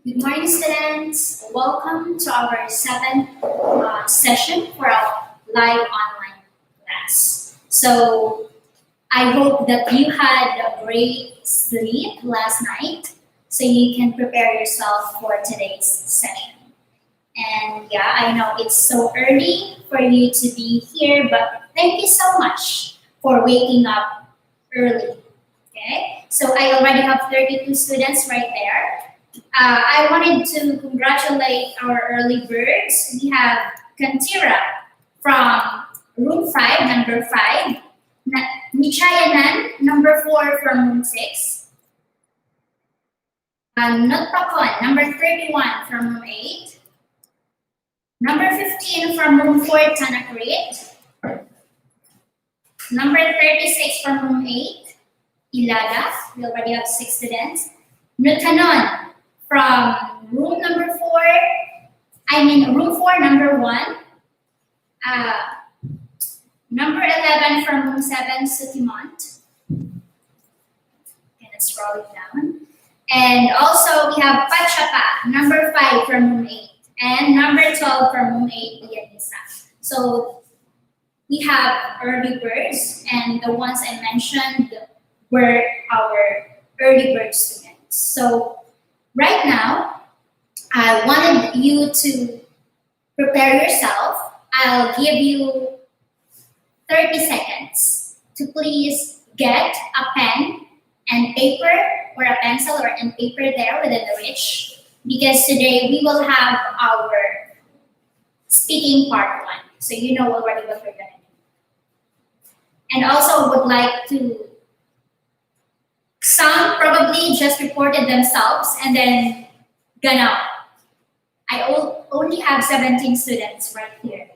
Good morning, students. Welcome to our seventh session for our live online class. So, I hope that you had a great sleep last night so you can prepare yourself for today's session. And yeah, I know it's so early for you to be here, but thank you so much for waking up early. Okay, so I already have 32 students right there. I wanted to congratulate our early birds. We have Kantira from room 5, number 5. Nichayanan, number 4 from room 6. Notpakon, number 31 from room 8. Number 15 from room 4, Tanakrit. Number 36 from room 8, Ilada. We already have 6 students. Nutanon from room number 4, room 4, number 1. Number 11 from room 7, Sutimont. Gonna scroll it down. And also we have Pachapa, number 5 from room 8. And number 12 from room 8, Lianisa. So we have early birds, and the ones I mentioned were our early bird students. So right now, I wanted you to prepare yourself. I'll give you 30 seconds to please get a pen and paper or a pencil or and paper there within the reach, because today we will have our speaking part 1. So you know already what we're going to do. And also would like to, some probably just reported themselves and then gone out. I only have 17 students right here.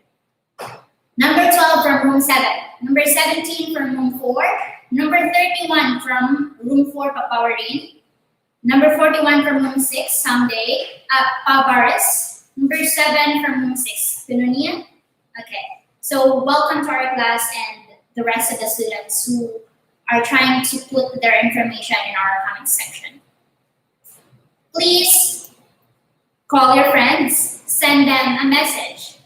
Number 12 from room 7. Number 17 from room 4. Number 31 from room 4, Papawarin. Number 41 from room 6, Someday, Pavaris. Number 7 from room 6, Pinunia. Okay, so welcome to our class and the rest of the students who are trying to put their information in our comment section. Please call your friends, send them a message.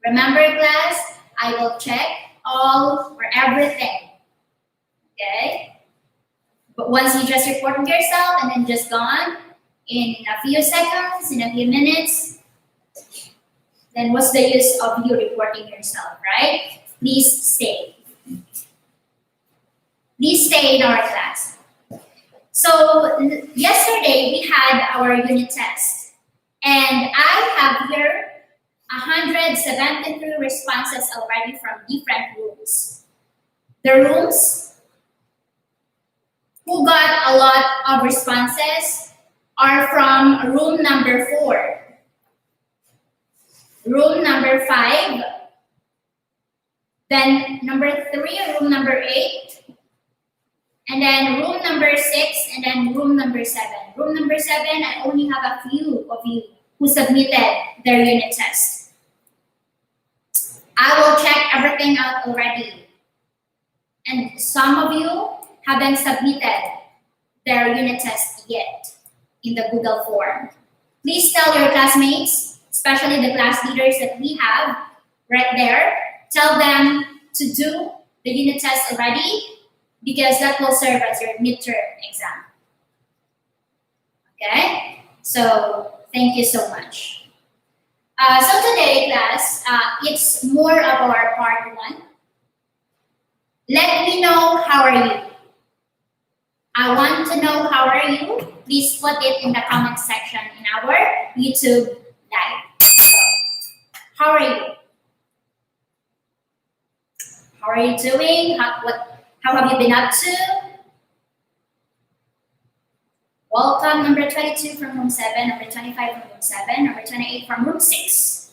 Remember, class, I will check all or everything. Okay? But once you just report yourself and then just gone in a few seconds, in a few minutes, then what's the use of you reporting yourself, right? Please stay. Please stay in our class. So yesterday we had our unit test, and I have here 173 responses already from different rooms. The rooms who got a lot of responses are from room number 4, room number 5, then number 3, room number 8, and then room number 6, and then room number 7. Room number 7, I only have a few of you who submitted their unit test. I will check everything out already. And some of you haven't submitted their unit test yet in the Google form. Please tell your classmates, especially the class leaders that we have right there, tell them to do the unit test already, because that will serve as your midterm exam. Okay? So, thank you so much. So today, class, it's more of our part 1. Let me know, how are you? I want to know how are you. Please put it in the comment section in our YouTube live. So, how are you? How are you doing? How have you been up to? Welcome, number 22 from room 7, number 25 from room 7, number 28 from room 6.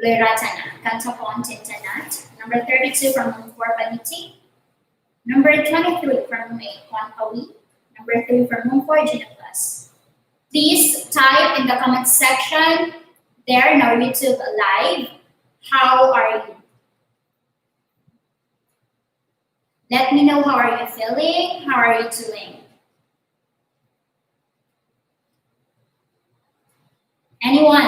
Luratana, Kantapon Tintanat. Number 32 from room 4, Baniti. Number 23 from room 8, Kwanpawi. Number 3 from room 4, Ginaplas. Please type in the comment section there in our YouTube live, how are you? Let me know, how are you feeling? How are you doing? Anyone?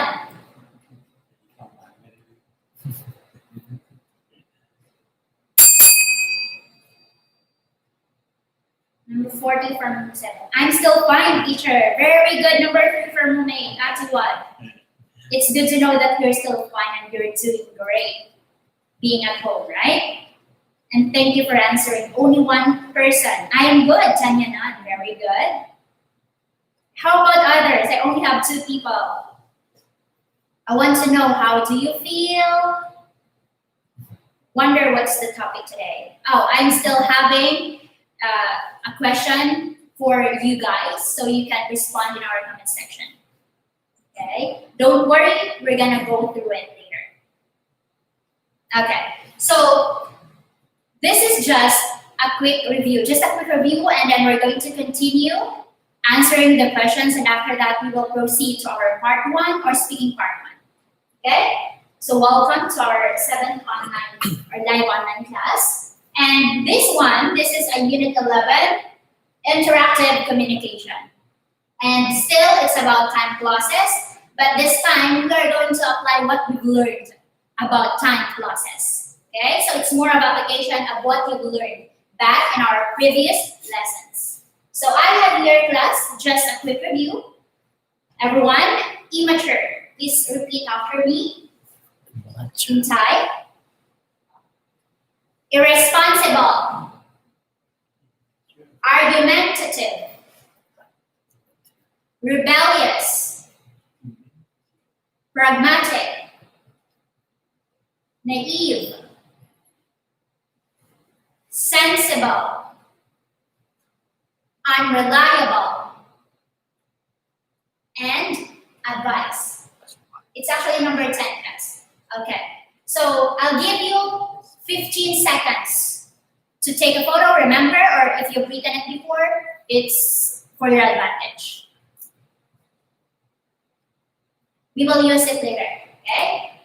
Number 40 from room 7. I'm still fine, teacher. Very good. Number 3 from room 8. That's what. It's good to know that you're still fine and you're doing great being at home, right? And thank you for answering. Only one person. I am good, Tanya Nan. Very good. How about others? I only have 2 people. I want to know, how do you feel? Wonder what's the topic today. Oh, I'm still having a question for you guys, so you can respond in our comment section. Okay? Don't worry, we're gonna go through it later. Okay, so this is just a quick review, and then we're going to continue answering the questions, and after that, we will proceed to our part 1 or speaking part 1. Okay? So welcome to our 7th online or live online class. And this is a Unit 11, Interactive Communication. And still, it's about time clauses, but this time, we are going to apply what we've learned about time clauses. Okay, so it's more of application of what you've learned back in our previous lessons. So I have here, class, just a quick review. Everyone, immature. Please repeat after me. In Thai. Irresponsible. Argumentative. Rebellious. Pragmatic. Naive. Sensible. Unreliable. And advice. It's actually number 10, guys. Okay. So I'll give you 15 seconds to take a photo, remember, or if you've written it before, it's for your advantage. We will use it later, okay?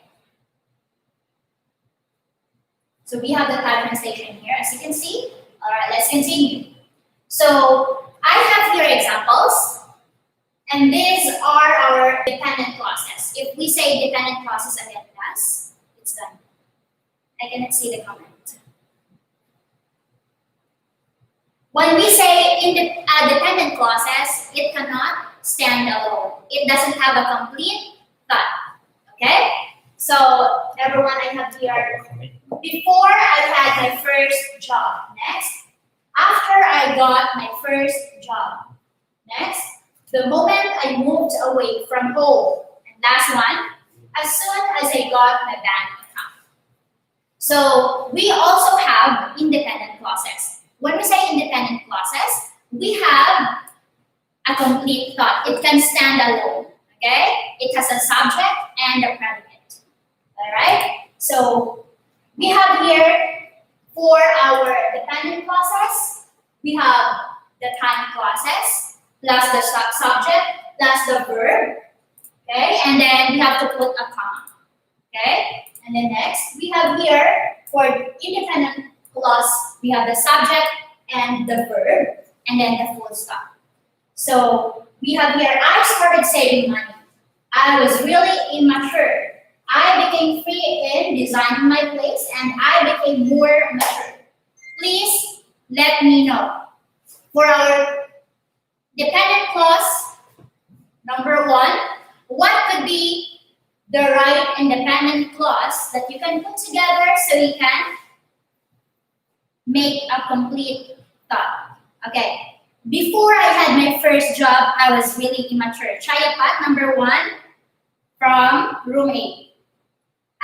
So we have the Thai translation here, as you can see. All right, let's continue. So I have here examples, and these are our dependent clauses. If we say dependent clauses again, class, it's done. I cannot see the comment. When we say dependent clauses, it cannot stand alone. It doesn't have a complete thought. Okay? So everyone, I have here, before I had my first job. Next. After I got my first job. Next. The moment I moved away from home. And last one, as soon as I got my bank account. So we also have independent clauses. When we say independent clauses, we have a complete thought. It can stand alone, okay? It has a subject and a predicate, all right? So we have here, for our dependent clauses, we have the time clauses, plus the subject, plus the verb, okay? And then we have to put a comma, okay? And then next, we have here, for independent clause, we have the subject and the verb, and then the full stop. So we have here, I started saving money. I was really immature. I became free in designing my place, and I became more mature. Please let me know. For our dependent clause, number 1, what could be the right independent clause that you can put together so you can make a complete thought? Okay. Before I had my first job, I was really immature. Chayapat, number 1, from room 8.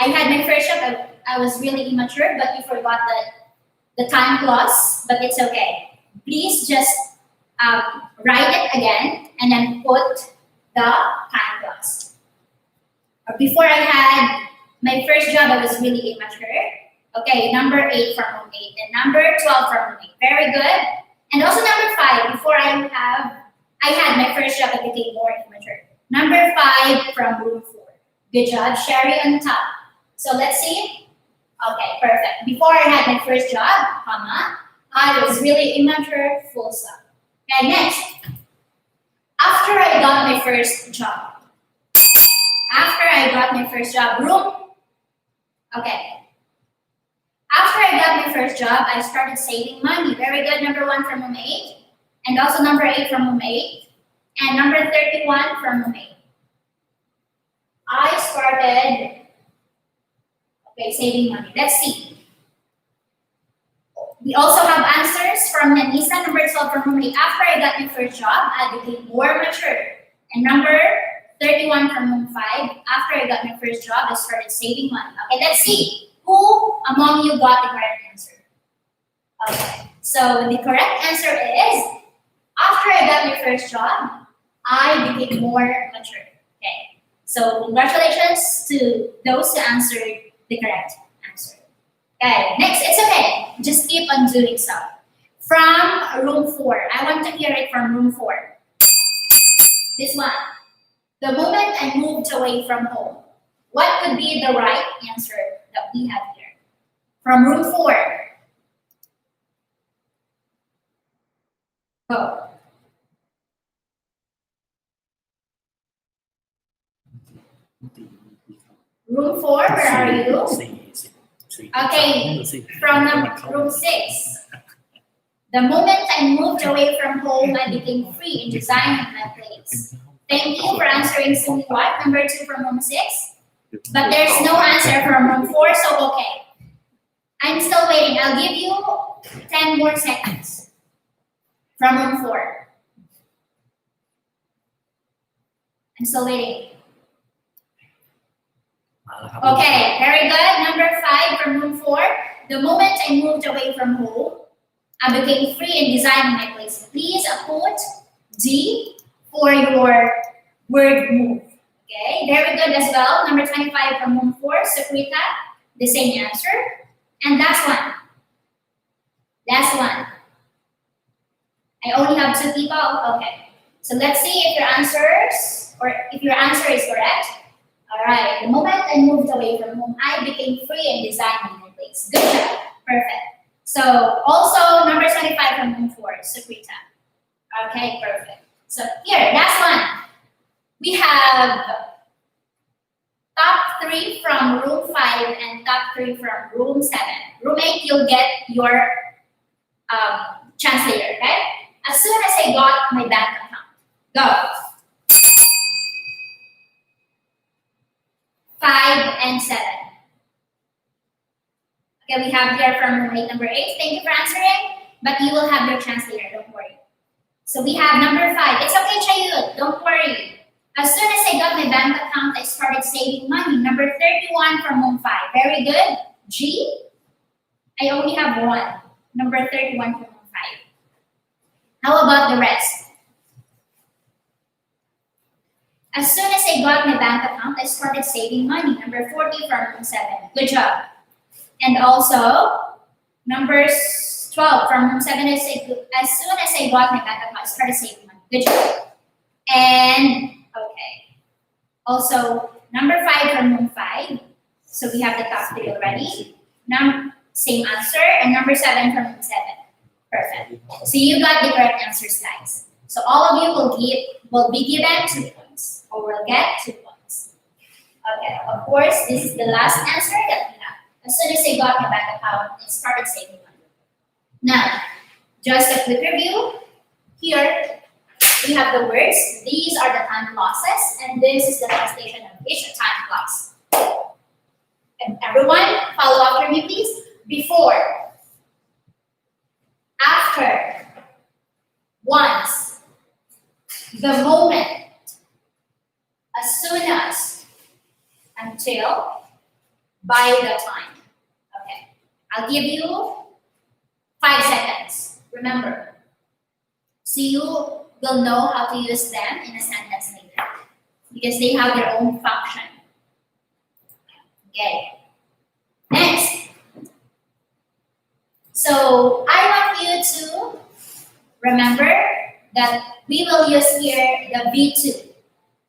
I had my first job, I was really immature, but you forgot the time clause, but it's okay. Please just write it again and then put the time clause. Before I had my first job, I was really immature. Okay, number 8 from room 8, and number 12 from room 8. Very good. And also number 5, before I had my first job, I became more immature. Number 5 from room 4. Good job, Sherry on top. So let's see. Okay, perfect. Before I had my first job, comma, I was really immature, full stop. Okay, next. After I got my first job. After I got my first job, okay. After I got my first job, I started saving money. Very good. Number 1 from room 8. And also number 8 from room 8. And number 31 from room 8. I started, saving money. Let's see. We also have answers from Nanisa, number 12 from room 8. After I got my first job, I became more mature. And number 31 from room 5. After I got my first job, I started saving money. Okay, let's see. Who among you got the correct answer? Okay, so the correct answer is, after I got my first job, I became more mature. Okay, so congratulations to those who answered the correct answer. Okay, next, it's okay. Just keep on doing so. From room 4, I want to hear it from room 4. This one. The moment I moved away from home, what could be the right answer that we have here? From room 4. Go. Room 4, where are you? Okay, from room 6. The moment I moved away from home, I became free in designing my place. Thank you for answering simply what? Number 2 from room 6. But there's no answer from room 4, so okay. I'm still waiting. I'll give you 10 more seconds from room 4. I'm still waiting. Okay, very good. Number 5 from room 4. The moment I moved away from home, I became free in designing my place. Please put G for your word move. Okay, very good as well. Number 25 from room 4, Sukrita, the same answer. And last one. Last one. I only have 2 people. Okay. So let's see if your answer is correct. All right. The moment I moved away from home, I became free in designing my place. Good job. Perfect. So also number 25 from room 4, Sukrita. Okay, perfect. So here, last one. We have top 3 from room 5 and top 3 from room 7. Room 8, you'll get your chance later, okay? As soon as I got my bank account, go. 5 and 7. Okay, we have here from room 8, number 8. Thank you for answering, but you will have your chance later, don't worry. So we have number 5. It's okay, Chayud, don't worry. As soon as I got my bank account, I started saving money. Number 31 from room 5. Very good. G. I only have 1. Number 31 from room 5. How about the rest? As soon as I got my bank account, I started saving money. Number 40 from room 7. Good job. And also, number 12 from room 7. As soon as I got my bank account, I started saving money. Good job. And okay. Also, number 5 from room 5. So we have the top 3 already. Same answer. And number 7 from room 7. Perfect. So you got the correct answers, guys. So all of you will be given 2 points, or will get 2 points. Okay. Of course, this is the last answer that we have. As soon as I got my bank account, I started saving money. Now, just a quick review. Here, we have the words. These are the time clauses, and this is the translation of each time clause. And everyone, follow after me, please. Before, after, once, the moment, as soon as, until, by the time. Okay, I'll give you 5 seconds. Remember, so you will know how to use them in a sentence later because they have their own function. Okay. Next. So I want you to remember that we will use here the V2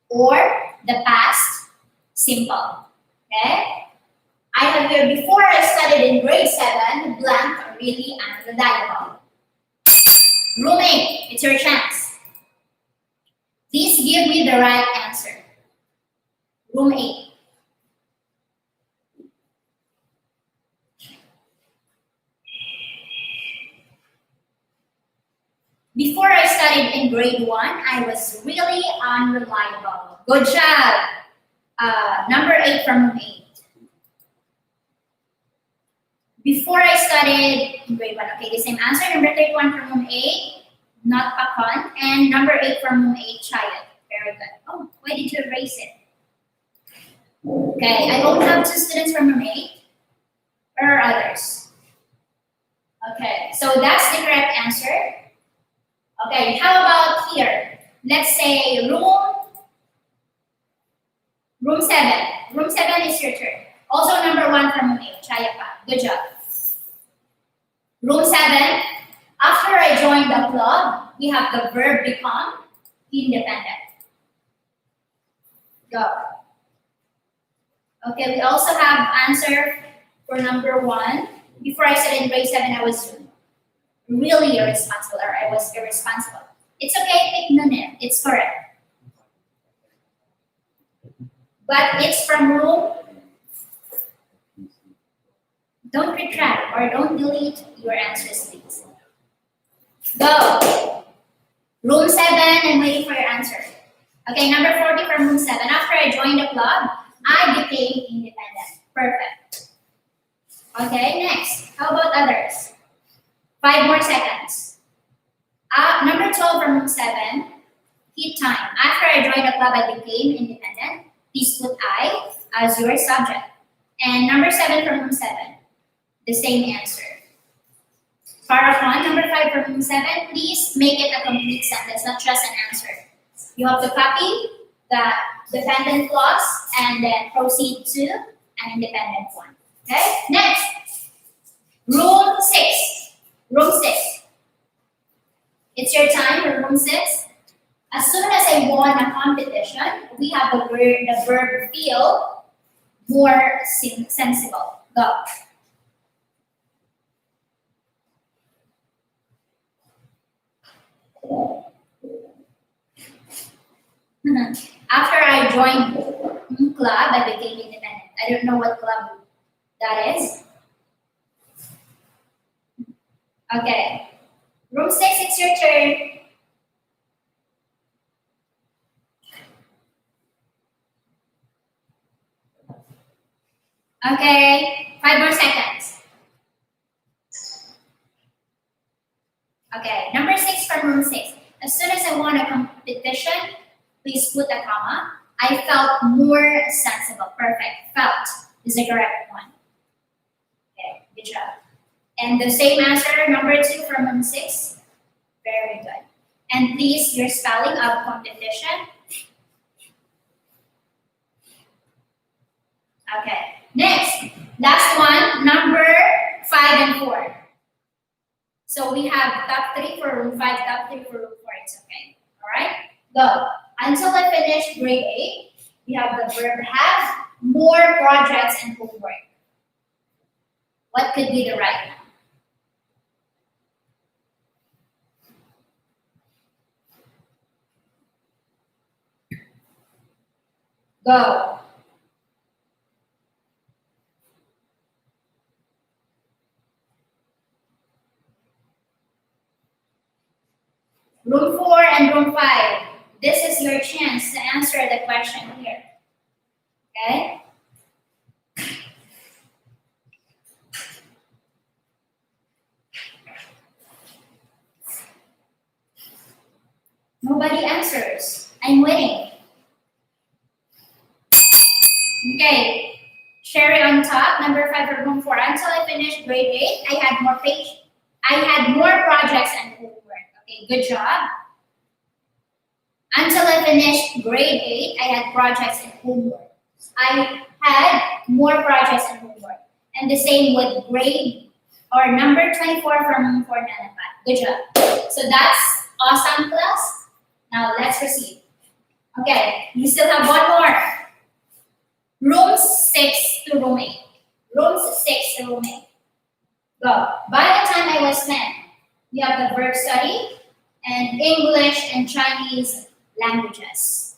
or the past simple. Okay. I have here, before I studied in grade 7, blank, really, and the dialogue. Room 8, it's your chance. Please give me the right answer. Room 8. Before I studied in grade 1, I was really unreliable. Good job. Number 8 from room 8. Before I studied in grade 1, okay, the same answer. Number 31 from room 8, not Pakon. And number 8 from room 8, Chayat. Very good. Oh, why did you erase it? Okay, I only have 2 students from room 8. Where are others? Okay, so that's the correct answer. Okay, how about here? Let's say room 7. Room 7 is your turn. Also number 1 from room 8, Chayapa. Good job. Room 7, after I joined the club, we have the verb become independent. Go. Okay, we also have answer for number 1. Before I studied in grade 7, I was really irresponsible, or I was irresponsible. It's okay, pick Nunin. It's correct. But it's from room. Don't retract or don't delete your answers, please. Go. Room 7, I'm waiting for your answer. Okay, number 40 from room 7. After I joined the club, I became independent. Perfect. Okay, next. How about others? 5 more seconds. Number 12 from room 7. Heat time. After I joined the club, I became independent. Please put I as your subject. And number 7 from room 7. The same answer. Parapon, number 5 from room 7. Please make it a complete sentence, not just an answer. You have to copy the dependent clause and then proceed to an independent one. Okay? Next. Room 6. Room 6. It's your time for room 6. As soon as I won a competition, we have the verb feel more sensible. Go. After I joined club, I became independent. I don't know what club that is. Okay. Room 6, it's your turn. Okay, 5 more seconds. Okay, number 6 from room 6. As soon as I won a competition, please put a comma. I felt more sensible. Perfect. Felt is the correct one. Okay, good job. And the same answer, number 2 from room 6. Very good. And please, your spelling of competition. Okay. Next, last one, number 5 and 4. So we have top 3 for room 5, top 3 for room 4. It's okay. All right? Go. Until I finish grade 8, we have the verb have, more projects and homework. What could be the right one? Go. Room 4 and room 5. This is your chance to answer the question here. Okay? Nobody answers. I'm waiting. Okay. Cherry on top, number 5 for room 4. Until I finished grade 8, I had more projects and homework. Okay, good job. Until I finished grade 8, I had projects and homework. I had more projects and homework. And the same with grade or number 24 from room 4 Nanapat. Good job. So that's awesome, class. Now let's proceed. Okay, you still have one more. Room 6 to room 8. Room 6 to room 8. Go. By the time I was 10, we have the verb study and English and Chinese languages.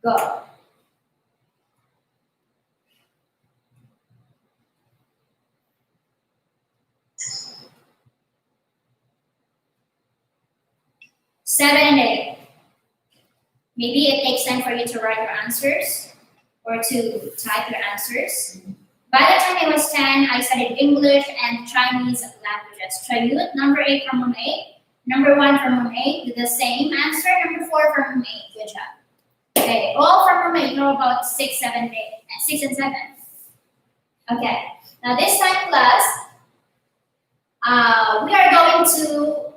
Go. Seven and eight. Maybe it takes time for you to write your answers or to type your answers. By the time I was 10, I studied English and Chinese languages. Chayut, number 8 from room 8. Number 1 from room 8, did the same answer. Number 4 from room 8, good job. Okay, all from room 8, know about 6, 7, 8, 6 and 7. Okay, now this time class, we are going to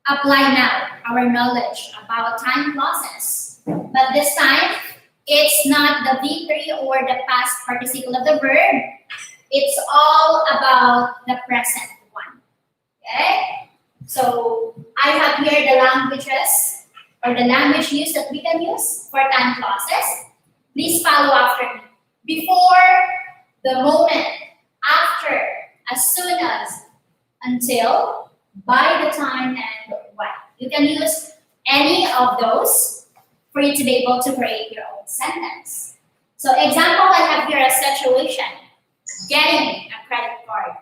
apply now our knowledge about time clauses. But this time, it's not the V3 or the past participle of the verb. It's all about the present one. Okay? So I have here the languages or the language use that we can use for time clauses. Please follow after me. Before, the moment, after, as soon as, until, by the time, and when. You can use any of those for you to be able to create your own sentence. So example, I have here a situation, getting a credit card.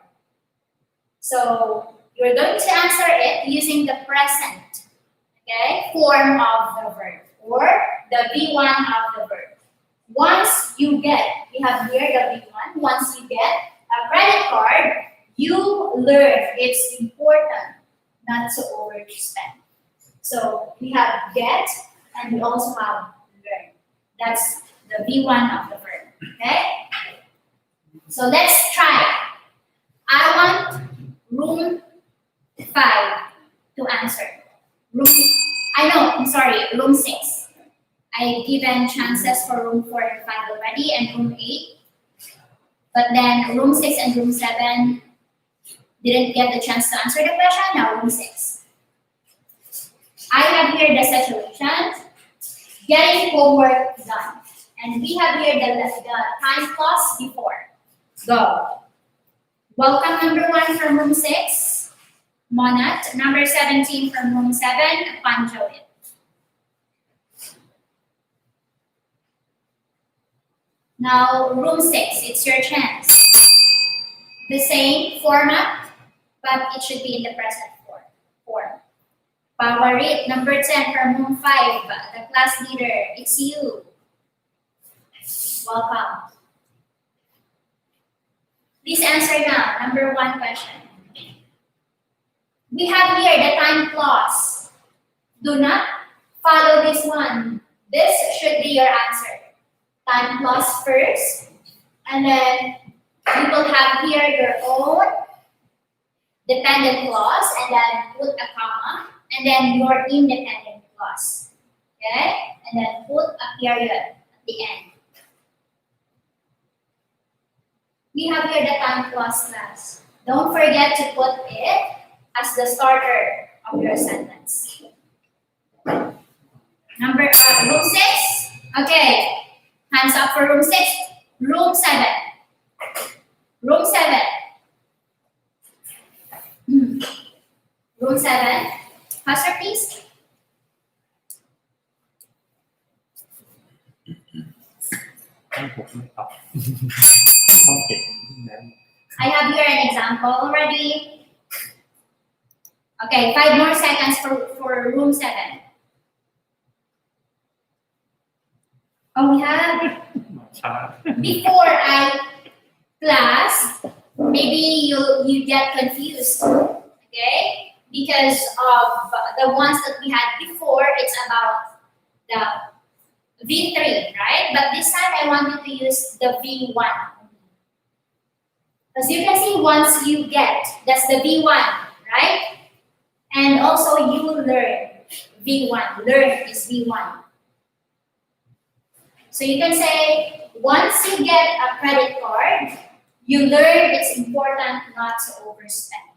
So you're going to answer it using the present, okay, form of the verb or the V1 of the verb. Once you get, we have here the V1, once you get a credit card, you learn it's important not to overspend. So we have get and we also have learn. That's the V1 of the verb, okay? So let's try. I want room 5 to answer. Room 6. I given chances for room 4 and 5 already and room 8. But then room 6 and room 7 didn't get the chance to answer the question. Now room 6. I have here the situation, getting homework done. And we have here the time clause before. Go. Welcome number 1 from room 6, Monat. Number 17 from room 7, Panjoit. Now room 6, it's your chance. The same format, but it should be in the present form. Pawarit, number 10 from room 5, the class leader, it's you. Welcome. Please answer now, number 1 question. We have here the time clause. Do not follow this one. This should be your answer. Time clause first, and then you will have here your own dependent clause, and then put a comma, and then your independent clause. Okay? And then put a period at the end. We have here the time clause class. Don't forget to put it as the starter of your sentence. Room 6. Okay. Hands up for room 6. Room 7. Room 7. Room 7. Pastor, please. I have here an example already. Okay, 5 more seconds for room 7. Oh, we have before I class, maybe you get confused, okay? Because of the ones that we had before, it's about the V3, right? But this time I want you to use the V1. Because you can see once you get, that's the V1, right? And also you learn V1. Learn is V1. So you can say, once you get a credit card, you learn it's important not to overspend.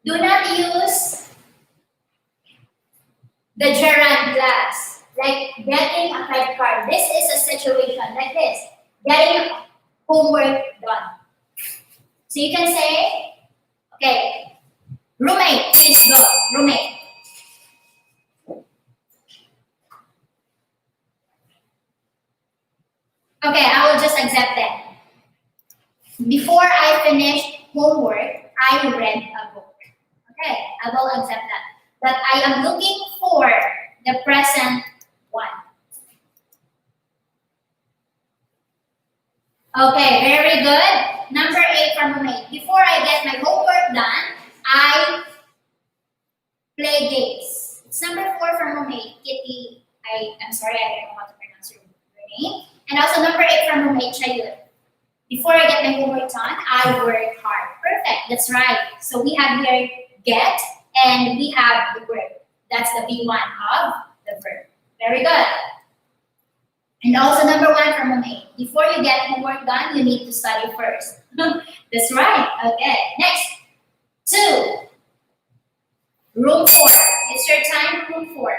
Do not use the gerund class, like getting a credit card. This is a situation like this, getting homework done. So you can say, okay, Roommate, please go. Roommate. Okay, I will just accept that. Before I finish homework, I read a book. Okay, I will accept that. But I am looking for the present one. Okay, very good. Number 8 from roommate. Before I get my homework done, I play games. It's number 4 from roommate. Kitty, I'm sorry, I don't know how to pronounce your name. And also number 8 from roommate, Chayut. Before I get my homework done, I work hard. Perfect, that's right. So we have here get and we have the verb. That's the V1 of the verb. Very good. And also number 1 from roommate. Before you get homework done, you need to study first. That's right. Okay, next. 2. Room 4. It's your time, room 4.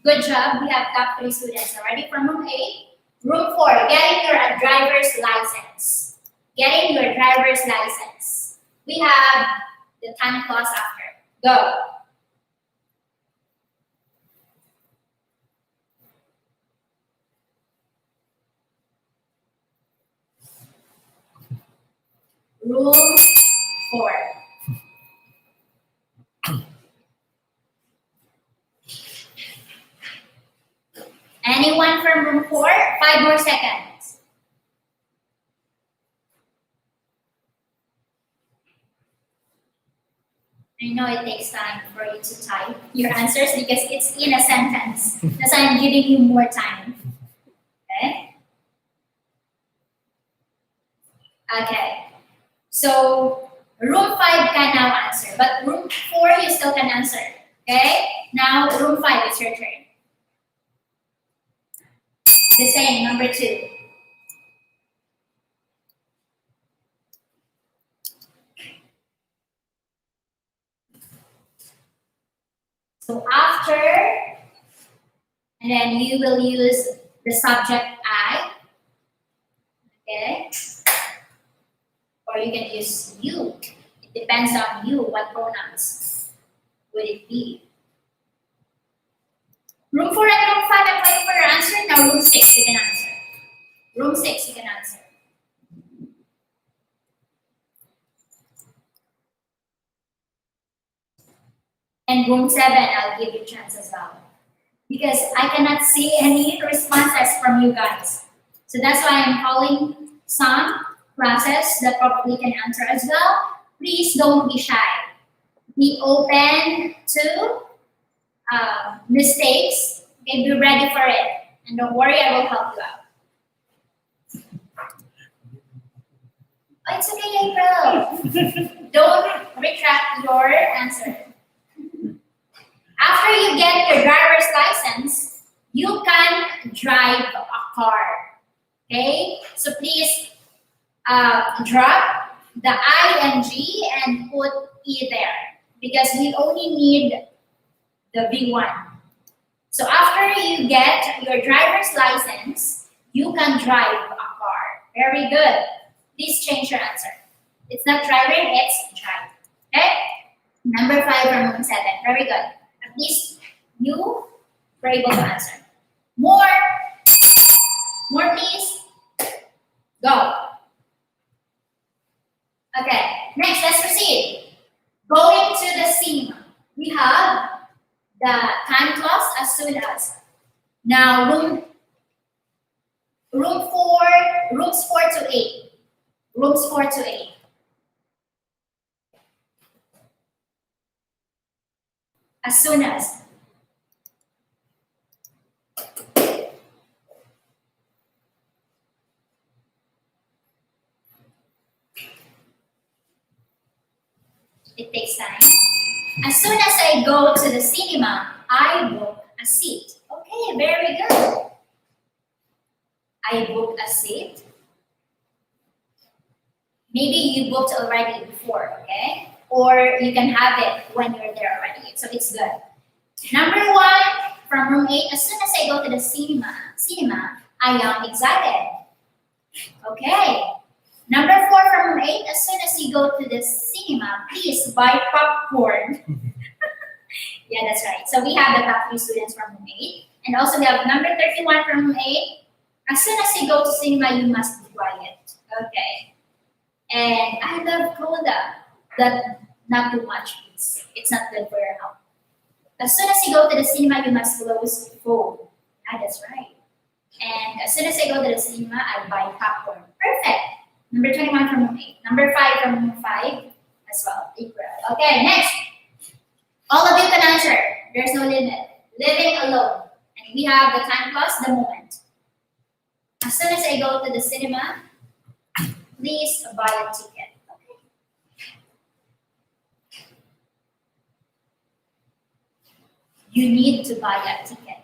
Good job. We have top 3 students already from room 8. Room 4, getting your driver's license. Getting your driver's license. We have the time clause after. Go. Room 4. Anyone from room 4? 5 more seconds. I know it takes time for you to type your answers because it's in a sentence. That's why I'm giving you more time. Okay? Okay. So, room 5 can now answer, but room 4 you still can answer. Okay? Now, room 5, it's your turn. The same, number 2. So after, and then you will use the subject I, okay? Or you can use you. It depends on you, what pronouns would it be. Room 4 and room 5, I'm waiting for your answer. Now room 6, you can answer. Room 6, you can answer. And room 7, I'll give you a chance as well. Because I cannot see any responses from you guys. So that's why I'm calling some classes that probably can answer as well. Please don't be shy. Be open to mistakes. Okay, be ready for it. And don't worry, I will help you out. Oh, it's okay, April. Don't retract your answer. After you get your driver's license, you can drive a car. Okay? So please drop the ing and put e there because we only need the V1. So after you get your driver's license, you can drive a car. Very good. Please change your answer. It's not driving, it's drive. Okay? Number 5 from room 7. Very good. At least you were able to answer. More please. Go. Okay, next, let's proceed. Going to the cinema. We have the time clause as soon as. Now, rooms 4 to 8. Rooms 4 to 8. As soon as. It takes time. As soon as I go to the cinema, I book a seat. Okay, very good. I book a seat. Maybe you booked already before, okay? Or you can have it when you're there already. So it's good. Number 1 from room 8. As soon as I go to the cinema, I am excited. Okay. Number 4 from room 8, as soon as you go to the cinema, please buy popcorn. Yeah, that's right. So we have the top 3 students from room 8. And also we have number 31 from room 8. As soon as you go to cinema, you must be quiet. Okay. And I love cola. That not too much, please. It's not good for your health. As soon as you go to the cinema, you must close phone. Yeah, that's right. And as soon as I go to the cinema, I buy popcorn. Perfect. Number 21 from room 8. Number 5 from room 5 as well. April. Okay, next. All of you can answer. There's no limit. Living alone. And we have the time plus the moment. As soon as I go to the cinema, please buy a ticket. Okay. You need to buy a ticket.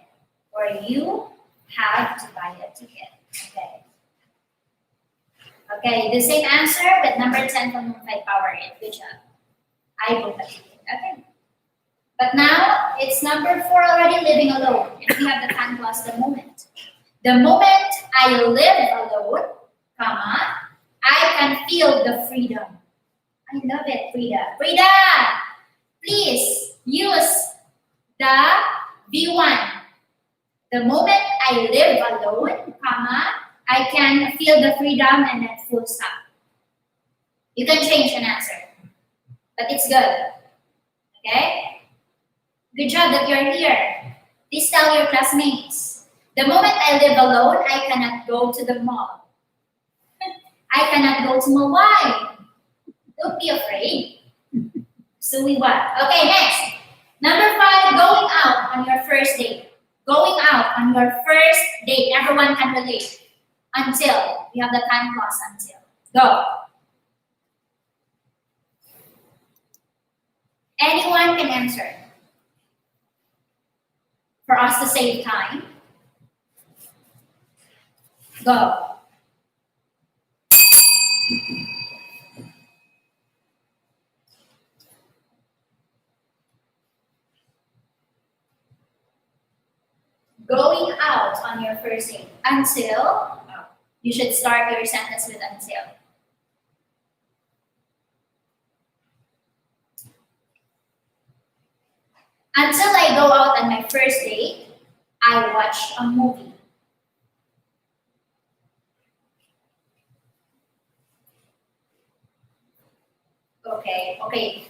Or you have to buy a ticket. Okay. Okay, the same answer, but number 10 from room 5 power 8. Good job. I booked a ticket. Okay. But now it's number 4 already, living alone. And we have the time plus the moment. The moment I live alone, comma, I can feel the freedom. I love it, Frida. Frida, please use the V1. The moment I live alone, comma, I can feel the freedom and then full stop. You can change an answer, but it's good. Okay? Good job that you're here. Please tell your classmates. The moment I live alone, I cannot go to the mall. I cannot go to mall. Why? Don't be afraid. So we what? Okay, next. Number 5, going out on your first date. Going out on your first date. Everyone can relate. Until. We have the time clause until. Go. Anyone can answer. For us to save time. Go. Going out on your first date. Until. You should start your sentence with until. Until I go out on my first date, I watch a movie. Okay.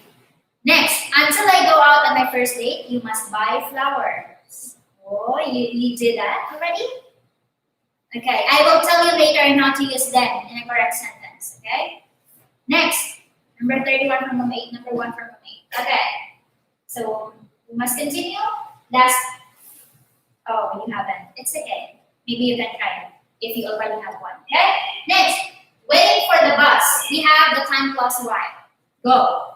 Next, until I go out on my first date, you must buy flowers. Oh, you did that already? Okay, I will tell you later how to use them in a correct sentence, okay? Next, number 31 from room 8, number 1 from room 8. Okay, so we must continue. Last, oh, you haven't. It's okay. Maybe you can try it if you already have one, okay? Next, waiting for the bus. We have the time plus Y. Go.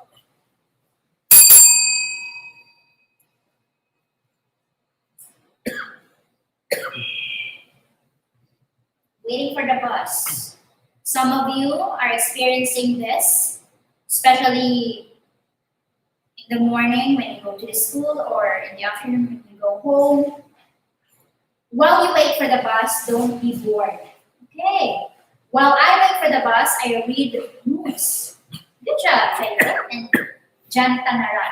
Waiting for the bus. Some of you are experiencing this, especially in the morning when you go to the school or in the afternoon when you go home. While you wait for the bus, don't be bored. Okay. While I wait for the bus, I read news. Good job, Taylor and Jan Tanara.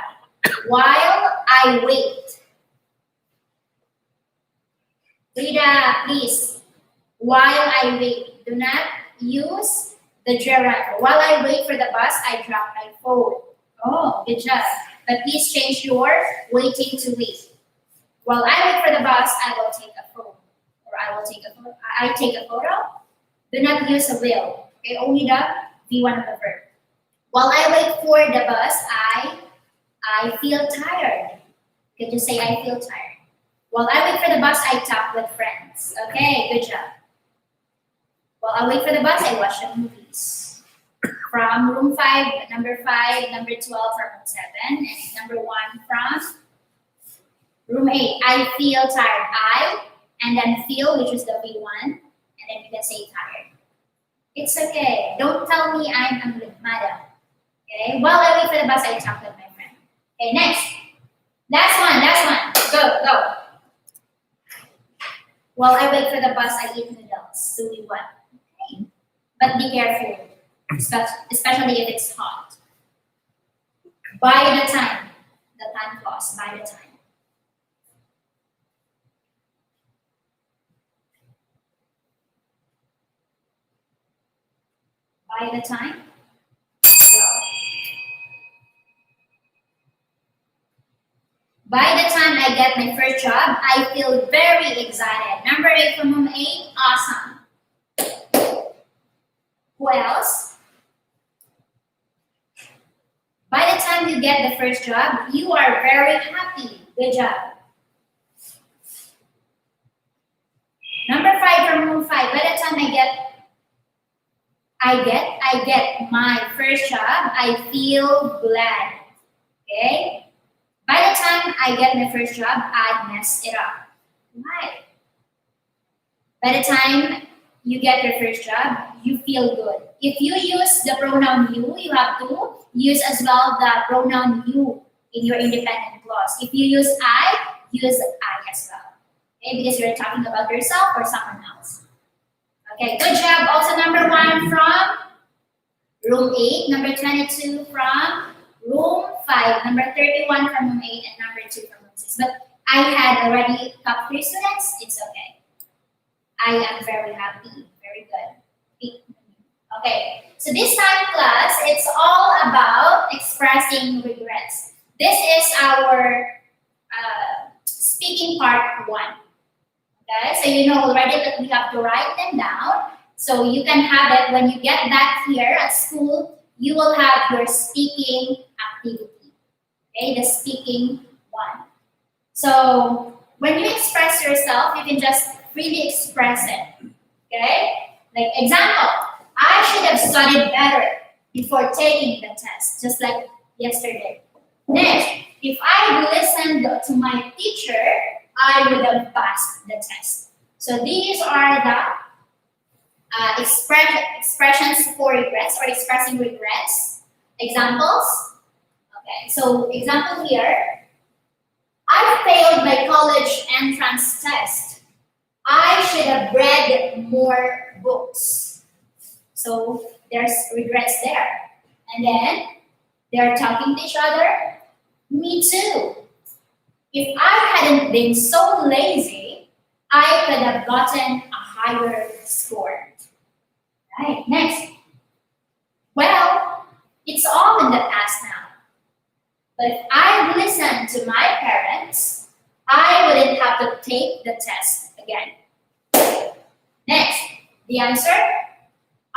While I wait. Rita, please. While I wait, do not use the gerund. While I wait for the bus, I drop my phone. Oh, good job. But please change your waiting to wait. While I wait for the bus, I will take a phone. Or I will take a photo. I take a photo. Do not use a will. Okay, only the V1 of the verb. While I wait for the bus, I feel tired. Could you say I feel tired? While I wait for the bus, I talk with friends. Okay, good job. While I wait for the bus, I watch the movies. From room 5, number 5, number 12 from room 7, and number 1 from room 8. I feel tired. I, and then feel, which is the V1, and then you can say tired. It's okay. Don't tell me I'm with madam. Okay. While I wait for the bus, I talk with my friend. Okay, next. Last one. Go. While I wait for the bus, I eat noodles. So we what? Okay. But be careful. especially if it's hot. By the time, the time clause, by the time. By the time. So, by the time I get my first job, I feel very excited. Number 8 from room 8, awesome. Who else? By the time you get the first job, you are very happy. Good job. Number 5 from room 5. By the time I get my first job, I feel glad. Okay? By the time I get my first job, I mess it up. Why? By the time you get your first job, you feel good. If you use the pronoun you have to use as well the pronoun you in your independent clause. If you use I, use I as well. Okay, because you're talking about yourself or someone else. Okay, good job. Also number 1 from room 8, number 22 from room 5, number 31 from room 8, and number 2 from room 6. But I had already top 3 students. It's okay. I am very happy. Very good. Okay, so this time class, it's all about expressing regrets. This is our speaking part 1. Okay, so you know already that we have to write them down. So you can have it when you get back here at school, you will have your speaking activity. Okay, the speaking 1. So when you express yourself, you can just really express it. Okay, like example, I should have studied better before taking the test, just like yesterday. Next, if I listened to my teacher, I would have passed the test. So these are the expressions for regrets or expressing regrets. Examples. Okay, so example here. I failed my college entrance test. I should have read more books. So there's regrets there. And then they're talking to each other. Me too. If I hadn't been so lazy, I could have gotten a higher score. Right, next. Well, it's all in the past now. But if I listened to my parents, I wouldn't have to take the test again. Next, the answer,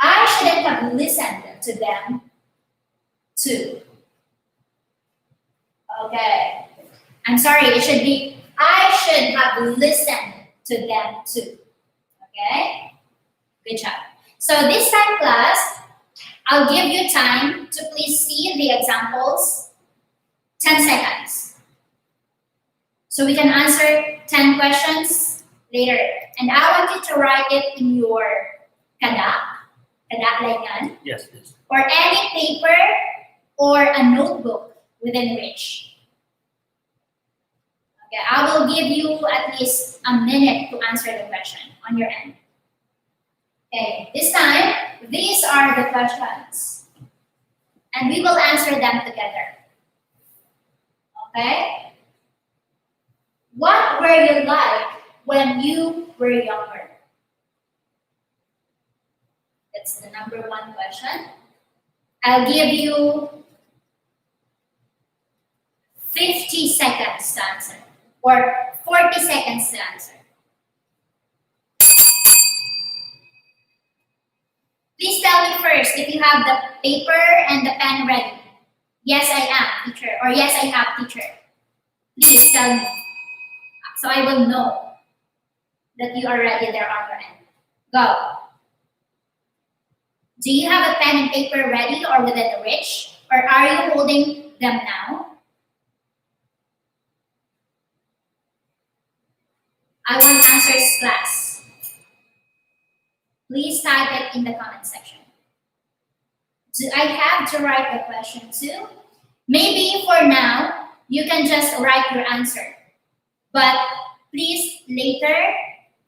I shouldn't have listened to them too. Okay. I'm sorry, it should be, I should have listened to them too. Okay? Good job. So this time class, I'll give you time to please see the examples, 10 seconds. So we can answer 10 questions later. And I want you to write it in your kada langan. Yes, yes. Or any paper or a notebook within reach. Okay, I will give you at least a minute to answer the question on your end. Okay, this time, these are the questions. And we will answer them together. Okay? What were you like when you were younger? That's the number 1 question. I'll give you 50 seconds to answer, or 40 seconds to answer. Please tell me first if you have the paper and the pen ready. Yes, I am, teacher. Or yes, I have, teacher. Please tell me. So I will know that you are ready there on your end. Go. Do you have a pen and paper ready or within the reach? Or are you holding them now? I want answers, class. Please type it in the comment section. Do I have to write the question too? Maybe for now, you can just write your answer. But please later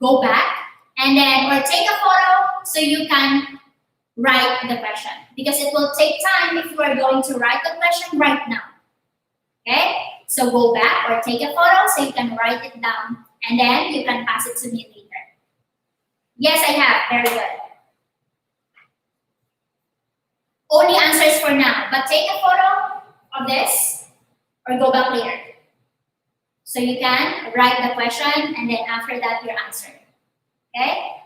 go back and then or take a photo so you can write the question because it will take time if you are going to write the question right now. Okay? So go back or take a photo so you can write it down and then you can pass it to me later. Yes, I have. Very good. Only answers for now, but take a photo of this or go back later. So you can write the question and then after that your answer. Okay?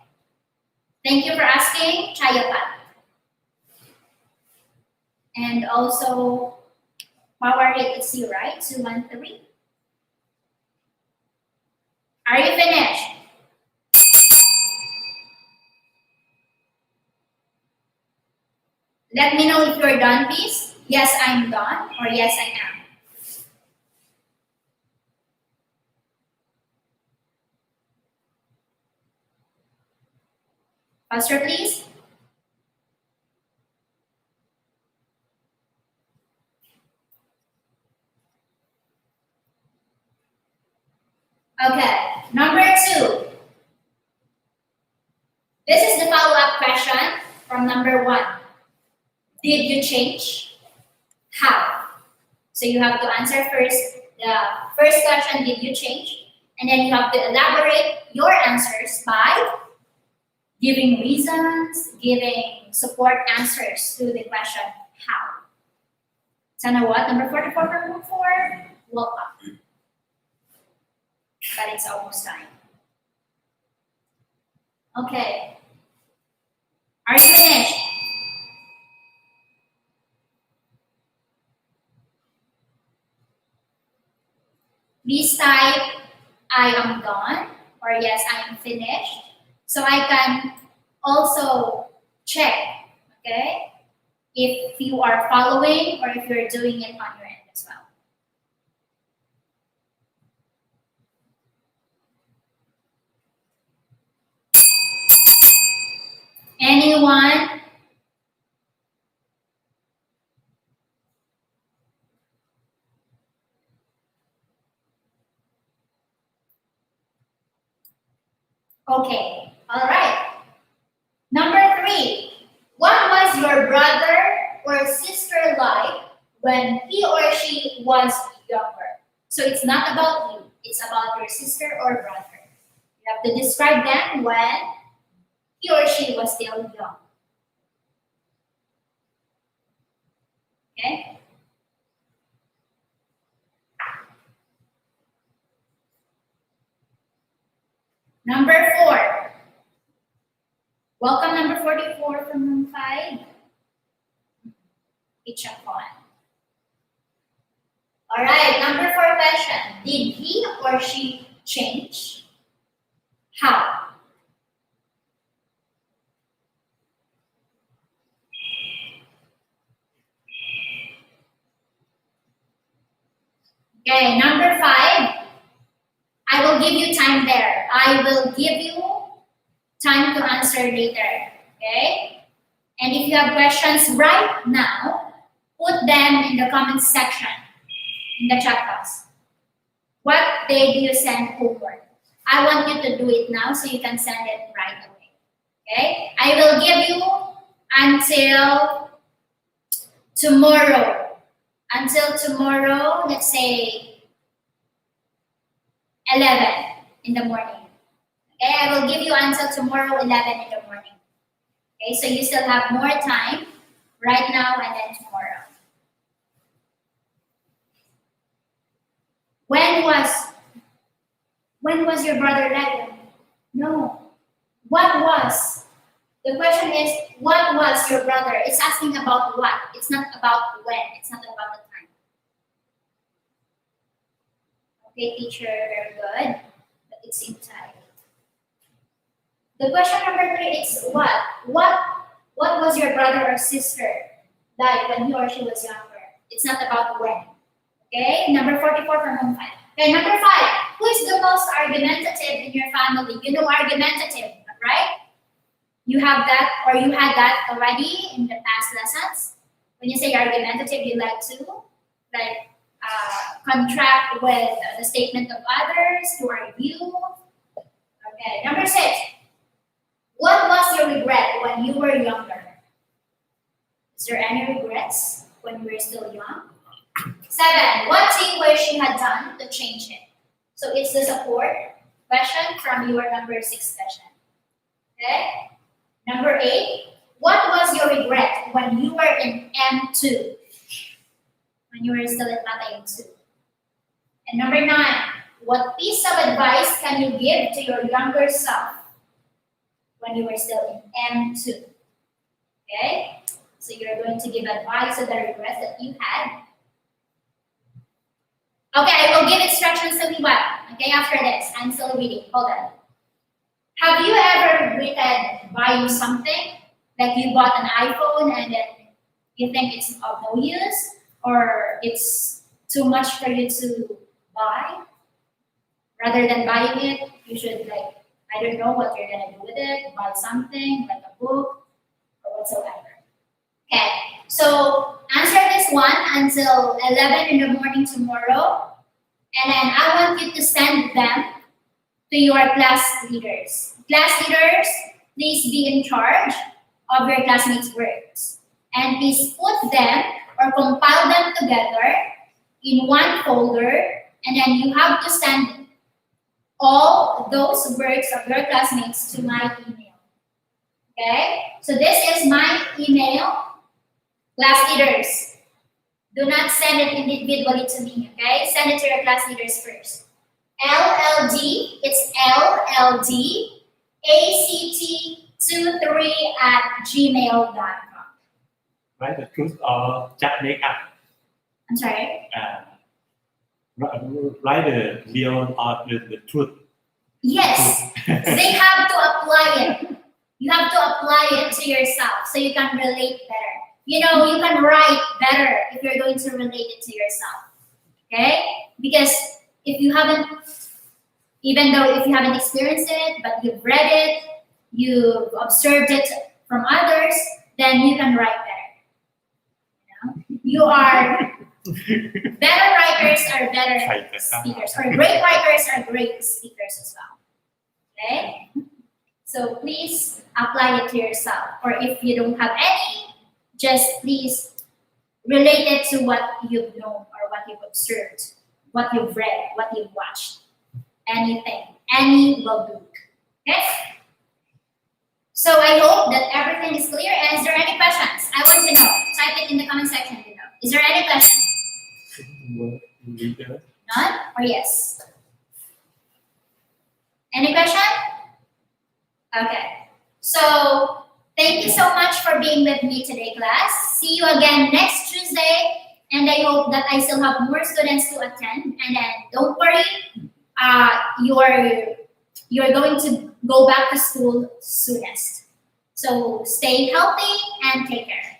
Thank you for asking, Chayapat. And also, power rate is 0, right? 213. Are you finished? Let me know if you're done, please. Yes, I'm done, or yes, I am. Faster, please. Okay, number 2. This is the follow-up question from number 1. Did you change? How? So you have to answer first the first question, did you change? And then you have to elaborate your answers by giving reasons, giving support answers to the question, how? Sana what? Number 44 for group 4? Welcome. But it's almost time. Okay. Are you finished? Please type, I am done, or yes, I am finished. So I can also check, okay, if you are following or if you're doing it on your end as well. Anyone? Okay, all right. Number 3, what was your brother or sister like when he or she was younger? So it's not about you, it's about your sister or brother. You have to describe them when he or she was still young. Okay? Number 4. Welcome number 44 from room 5. Ichapon. All right, number 4 question. Did he or she change? How? Okay, number 5. I will give you time there. I will give you time to answer later. Okay? And if you have questions right now, put them in the comment section, in the chat box. What day do you send homework? I want you to do it now so you can send it right away. Okay? I will give you until tomorrow. Until tomorrow, let's say 11 in the morning. Okay? I will give you until tomorrow 11 in the morning. Okay? So you still have more time right now and then tomorrow. When was your brother like? No. What was? The question is, what was your brother? It's asking about what. It's not about when. It's not about the time. Okay, teacher, very good. But it's inside. The question number 3 is what? What was your brother or sister like when he or she was younger? It's not about when. Okay, number 44 from home 5. Okay, number 5. Who is the most argumentative in your family? You know argumentative, right? You have that, or you had that already in the past lessons. When you say argumentative, you like to contract with the statement of others to argue. Okay, number 6. What was your regret when you were younger? Is there any regrets when you were still young? 7. What do you wish you had done to change it? So it's the support question from your number 6 question. Okay? Number 8. What was your regret when you were in M2? When you were still in Mata M2? And number 9. What piece of advice can you give to your younger self when you were still in M2? Okay? So you're going to give advice to the regrets that you had. Okay, I will give instructions to Liwa. Okay, after this, I'm still reading. Hold on. Have you ever regretted buying something? Like you bought an iPhone and then you think it's of no use or it's too much for you to buy? Rather than buying it, you should I don't know what you're gonna do with it, buy something like a book or whatsoever. Okay, so answer this one until 11 in the morning tomorrow. And then I want you to send them to your class leaders. Class leaders, please be in charge of your classmates' works. And please put them or compile them together in one folder. And then you have to send all those works of your classmates to my email. Okay? So this is my email. Class leaders, do not send it individually to me, okay? Send it to your class leaders first. LLD, it's LLDACT23@gmail.com. Write the truth or just make up? I'm sorry? Write the real or the truth? Yes, they have to apply it. You have to apply it to yourself so you can relate better. You know, you can write better if you're going to relate it to yourself, okay? Because if you haven't, even though if you haven't experienced it, but you've read it, you've observed it from others, then you can write better. You are, better writers are better speakers, or great writers are great speakers as well, okay? So please apply it to yourself, or if you don't have any, just please relate it to what you've known or what you've observed, what you've read, what you've watched. Anything, any will do. Okay? So I hope that everything is clear. And is there any questions? I want to know. Type it in the comment section below. Is there any questions? None or yes? Any question? Okay. So thank you so much for being with me today, class. See you again next Tuesday. And I hope that I still have more students to attend. And then don't worry, you're going to go back to school soonest. So stay healthy and take care.